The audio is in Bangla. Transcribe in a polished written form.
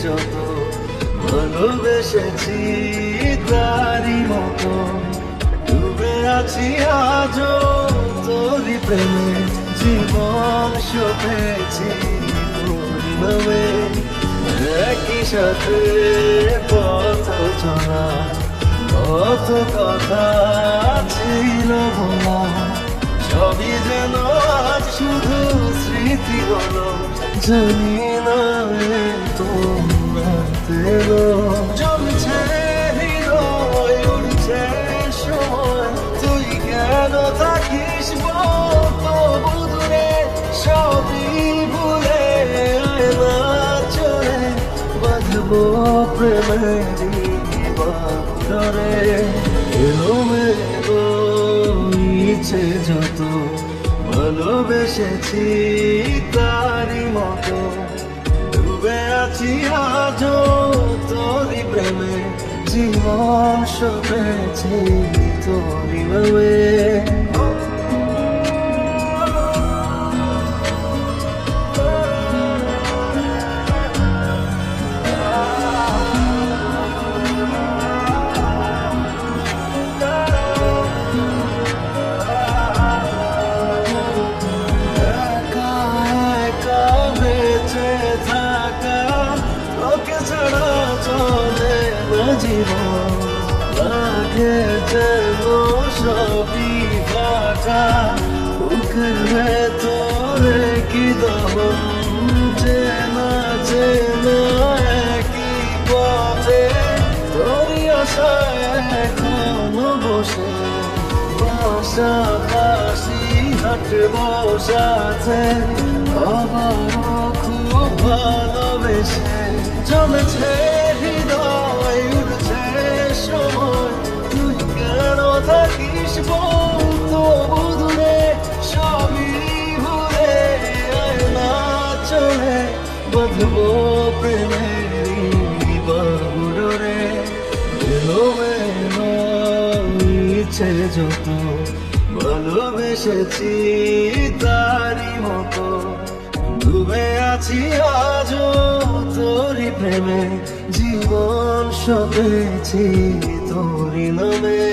যত ভালোবেসেছি তারই মতো ডুবে আছি আজও তোরই প্রেমে জীবন সপেছি তোরই নামে একই সাথে পথ চলা কত কথা ছিল বলা সবই যেন আজ শুধু স্মৃতি হলো জানি না তোমরা জমছে হৃদয় উঠছে সময় তুই কেন থাকিস তবু দূরে সবই ভুলে না চলে বাঁধবো প্রেমেরই বাঁধরে এলোমেলো ইচ্ছে যত ভালোবেসেছি তারই মতো ডুবে আছি আজও তোরই প্রেমে জীবন সপেছি তোরই ভাবে জীবন লাগে যেন সবই ফাটা বুকের ভেতরে কি দহন চেনা চেনা একই পথে তোরই আশায় এখনো বসে পাশাপাশি হাঁটবো সাথে আবারও খুব ভালোবেসে চলেছে হৃদয় উঠছে সময় তুই কেন থাকিস তবু দূরে সবই ভুলে না চলে বাঁধবো প্রেমেরই বাহুডোরে এলোমেলো ইচ্ছে যত ভালোবেসেছি তারই মতো ডুবে আছি আজও তোরই প্রেমে জীবন সপেছি তোরই নামে।